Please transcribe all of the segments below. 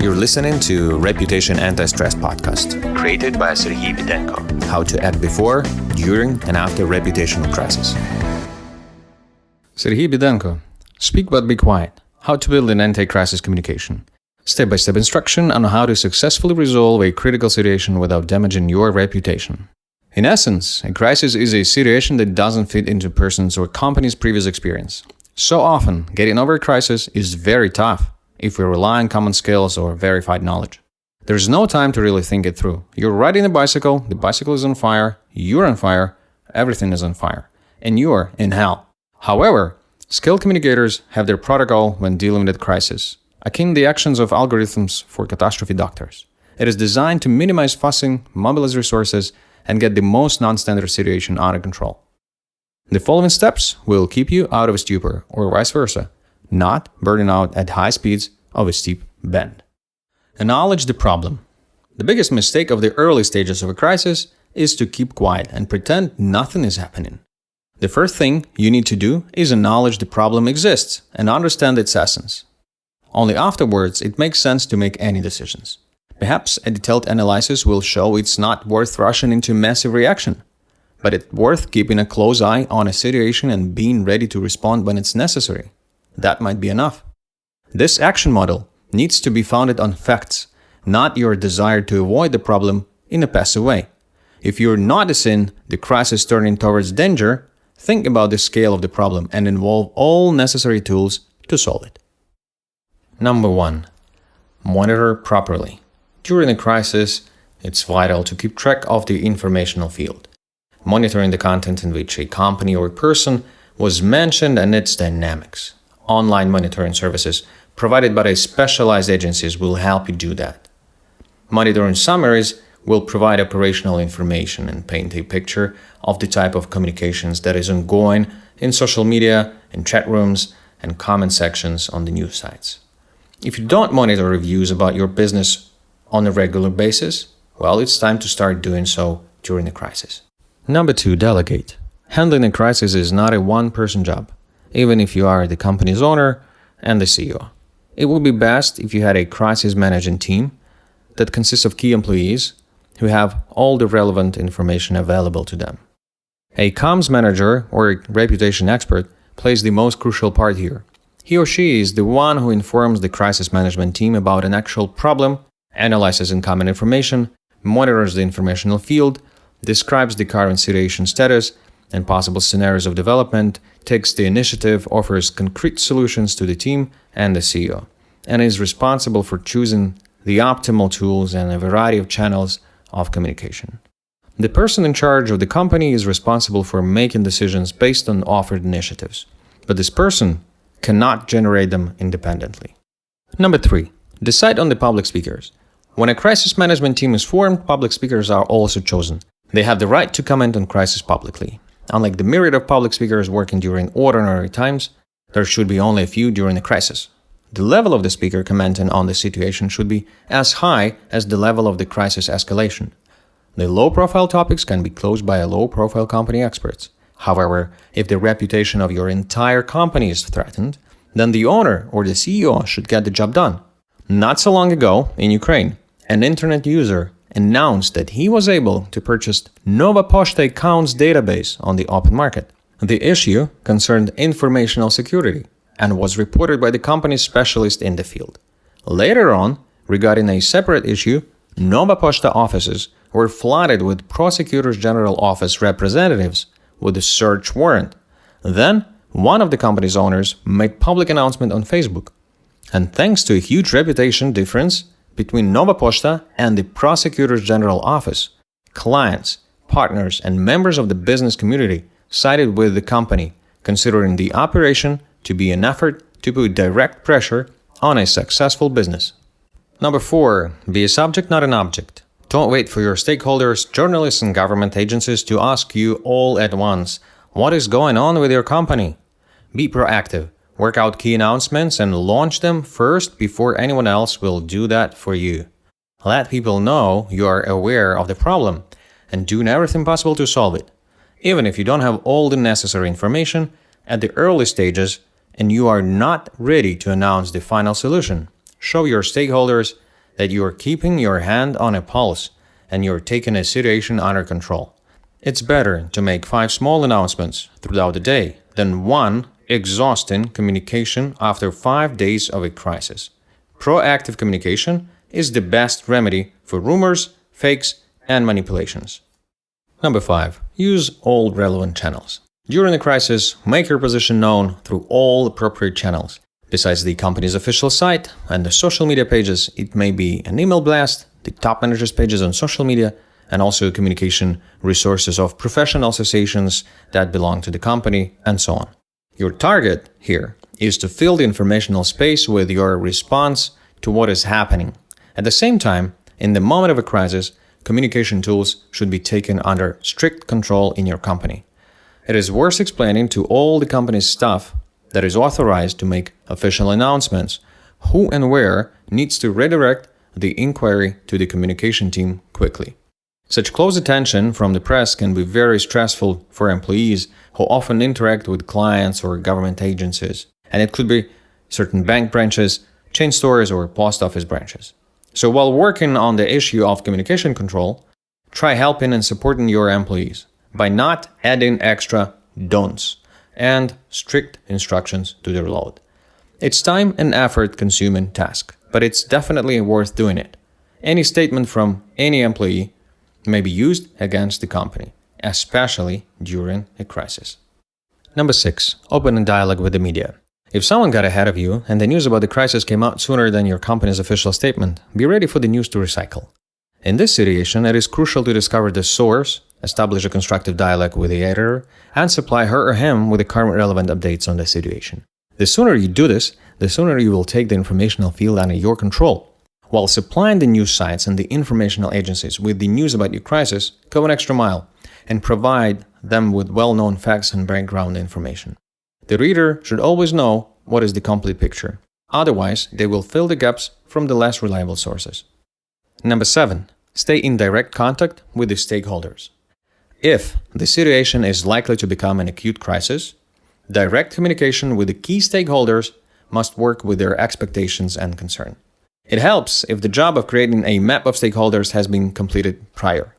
You're listening to Reputation Antistress podcast, created by Sergii Bidenko. How to act before, during, and after reputational crisis. Sergii Bidenko. Speak but be quiet. How to build an anti-crisis communication. Step-by-step instruction on how to successfully resolve a critical situation without damaging your reputation. In essence, a crisis is a situation that doesn't fit into a person's or company's previous experience. So often, getting over a crisis is very tough if we rely on common skills or verified knowledge. There's no time to really think it through. You're riding a bicycle, the bicycle is on fire, you're on fire, everything is on fire, and you're in hell. However, skilled communicators have their protocol when dealing with crisis, akin the actions of algorithms for catastrophe doctors. It is designed to minimize fussing, mobilize resources, and get the most non-standard situation under control. The following steps will keep you out of a stupor, or vice versa, not burning out at high speeds of a steep bend. Acknowledge the problem. The biggest mistake of the early stages of a crisis is to keep quiet and pretend nothing is happening. The first thing you need to do is acknowledge the problem exists and understand its essence. Only afterwards it makes sense to make any decisions. Perhaps a detailed analysis will show it's not worth rushing into massive reaction, but it's worth keeping a close eye on a situation and being ready to respond when it's necessary. That might be enough. This action model needs to be founded on facts, not your desire to avoid the problem in a passive way. If you're noticing the crisis turning towards danger, think about the scale of the problem and involve all necessary tools to solve it. Number 1. Monitor properly. During a crisis, it's vital to keep track of the informational field, monitoring the content in which a company or person was mentioned and its dynamics. Online monitoring services provided by specialized agencies will help you do that. Monitoring summaries will provide operational information and paint a picture of the type of communications that is ongoing in social media, in chat rooms, and comment sections on the news sites. If you don't monitor reviews about your business on a regular basis, well, it's time to start doing so during a crisis. Number 2, delegate. Handling a crisis is not a one-person job, even if you are the company's owner and the CEO. It would be best if you had a crisis management team that consists of key employees who have all the relevant information available to them. A comms manager or a reputation expert plays the most crucial part here. He or she is the one who informs the crisis management team about an actual problem, analyzes incoming information, monitors the informational field, describes the current situation status and possible scenarios of development, takes the initiative, offers concrete solutions to the team and the CEO, and is responsible for choosing the optimal tools and a variety of channels of communication. The person in charge of the company is responsible for making decisions based on offered initiatives, but this person cannot generate them independently. Number 3, decide on the public speakers. When a crisis management team is formed, public speakers are also chosen. They have the right to comment on crisis publicly. Unlike the myriad of public speakers working during ordinary times, there should be only a few during a crisis. The level of the speaker commenting on the situation should be as high as the level of the crisis escalation. The low-profile topics can be closed by a low-profile company experts. However, if the reputation of your entire company is threatened, then the owner or the CEO should get the job done. Not so long ago, in Ukraine, an internet user announced that he was able to purchase Nova Poshta accounts database on the open market. The issue concerned informational security and was reported by the company's specialist in the field. Later on, regarding a separate issue, Nova Poshta offices were flooded with Prosecutor's General Office representatives with a search warrant. Then, one of the company's owners made public announcement on Facebook. And thanks to a huge reputation difference between Nova Poshta and the Prosecutor's General Office, clients, partners, and members of the business community sided with the company, considering the operation to be an effort to put direct pressure on a successful business. Number 4, be a subject, not an object. Don't wait for your stakeholders, journalists, and government agencies to ask you all at once, what is going on with your company? Be proactive. Work out key announcements and launch them first before anyone else will do that for you. Let people know you are aware of the problem and doing everything possible to solve it. Even if you don't have all the necessary information at the early stages and you are not ready to announce the final solution, show your stakeholders that you're keeping your hand on a pulse and you're taking a situation under control. It's better to make 5 small announcements throughout the day than one exhausting communication after 5 days of a crisis. Proactive communication is the best remedy for rumors, fakes, and manipulations. Number 5. Use all relevant channels. During a crisis, make your position known through all appropriate channels. Besides the company's official site and the social media pages, it may be an email blast, the top managers' pages on social media, and also communication resources of professional associations that belong to the company, and so on. Your target here is to fill the informational space with your response to what is happening. At the same time, in the moment of a crisis, communication tools should be taken under strict control in your company. It is worth explaining to all the company's staff that is authorized to make official announcements who and where needs to redirect the inquiry to the communication team quickly. Such close attention from the press can be very stressful for employees who often interact with clients or government agencies, and it could be certain bank branches, chain stores, or post office branches. So while working on the issue of communication control, try helping and supporting your employees by not adding extra don'ts and strict instructions to their load. It's time and effort consuming task, but it's definitely worth doing it. Any statement from any employee may be used against the company, especially during a crisis. Number 6. Open a dialogue with the media. If someone got ahead of you and the news about the crisis came out sooner than your company's official statement, be ready for the news to recycle. In this situation, it is crucial to discover the source, establish a constructive dialogue with the editor, and supply her or him with the current relevant updates on the situation. The sooner you do this, the sooner you will take the informational field under your control. While supplying the news sites and the informational agencies with the news about your crisis, go an extra mile and provide them with well-known facts and background information. The reader should always know what is the complete picture. Otherwise, they will fill the gaps from the less reliable sources. Number 7. Stay in direct contact with the stakeholders. If the situation is likely to become an acute crisis, direct communication with the key stakeholders must work with their expectations and concern. It helps if the job of creating a map of stakeholders has been completed prior,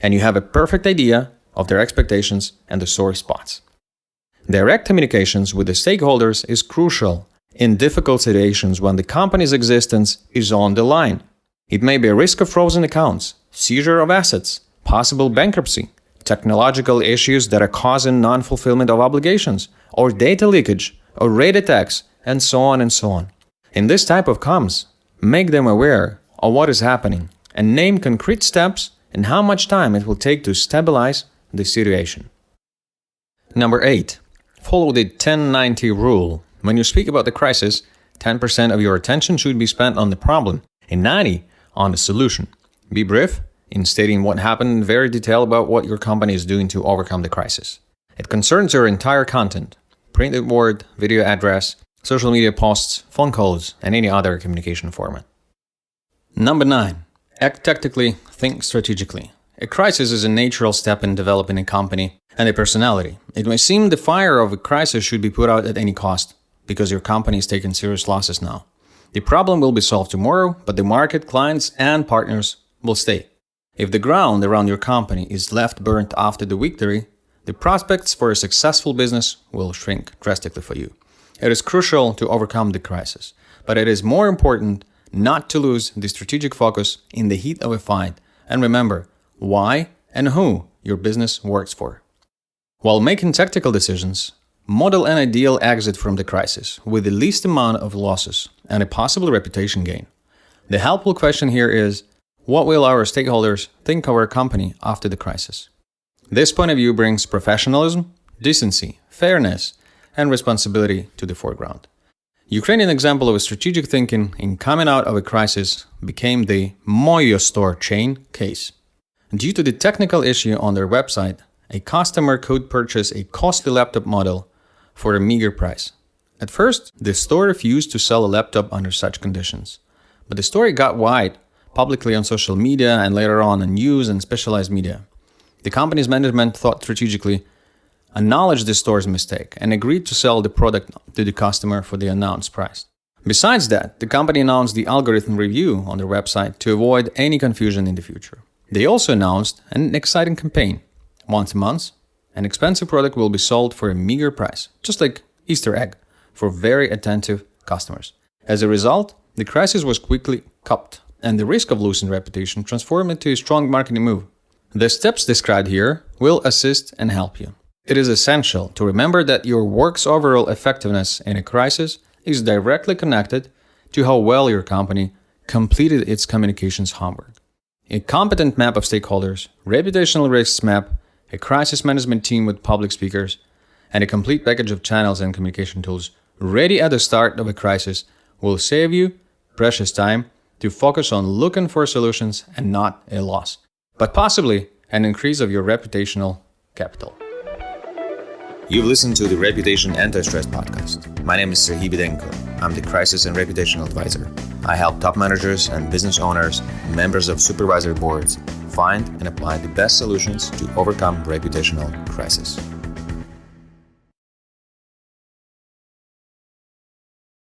and you have a perfect idea of their expectations and the sore spots. Direct communications with the stakeholders is crucial in difficult situations when the company's existence is on the line. It may be a risk of frozen accounts, seizure of assets, possible bankruptcy, technological issues that are causing non-fulfillment of obligations, or data leakage, or raid attacks, and so on and so on. In this type of comms, make them aware of what is happening and name concrete steps and how much time it will take to stabilize the situation. Number 8. Follow the 10-90 rule. When you speak about the crisis, 10% of your attention should be spent on the problem and 90% on the solution. Be brief in stating what happened in very detail about what your company is doing to overcome the crisis. It concerns your entire content, printed word, video address, social media posts, phone calls, and any other communication format. Number 9. Act tactically, think strategically. A crisis is a natural step in developing a company and a personality. It may seem the fire of a crisis should be put out at any cost, because your company is taking serious losses now. The problem will be solved tomorrow, but the market, clients, and partners will stay. If the ground around your company is left burnt after the victory, the prospects for a successful business will shrink drastically for you. It is crucial to overcome the crisis, but it is more important not to lose the strategic focus in the heat of a fight, and remember why and who your business works for. While making tactical decisions, model an ideal exit from the crisis with the least amount of losses and a possible reputation gain. The helpful question here is, what will our stakeholders think of our company after the crisis? This point of view brings professionalism, decency, fairness, and responsibility to the foreground. Ukrainian example of strategic thinking in coming out of a crisis became the Moyo store chain case. Due to the technical issue on their website, a customer could purchase a costly laptop model for a meager price. At first, the store refused to sell a laptop under such conditions. But the story got wide publicly on social media and later on news and specialized media. The company's management thought strategically, acknowledged the store's mistake, and agreed to sell the product to the customer for the announced price. Besides that, the company announced the algorithm review on their website to avoid any confusion in the future. They also announced an exciting campaign. Once a month, an expensive product will be sold for a meager price, just like Easter egg, for very attentive customers. As a result, the crisis was quickly cupped, and the risk of losing reputation transformed into a strong marketing move. The steps described here will assist and help you. It is essential to remember that your work's overall effectiveness in a crisis is directly connected to how well your company completed its communications homework. A competent map of stakeholders, reputational risks map, a crisis management team with public speakers, and a complete package of channels and communication tools ready at the start of a crisis will save you precious time to focus on looking for solutions and not a loss, but possibly an increase of your reputational capital. You've listened to the Reputation Antistress podcast. My name is Sergii Bidenko. I'm the Crisis and Reputational Advisor. I help top managers and business owners, members of supervisory boards, find and apply the best solutions to overcome reputational crisis.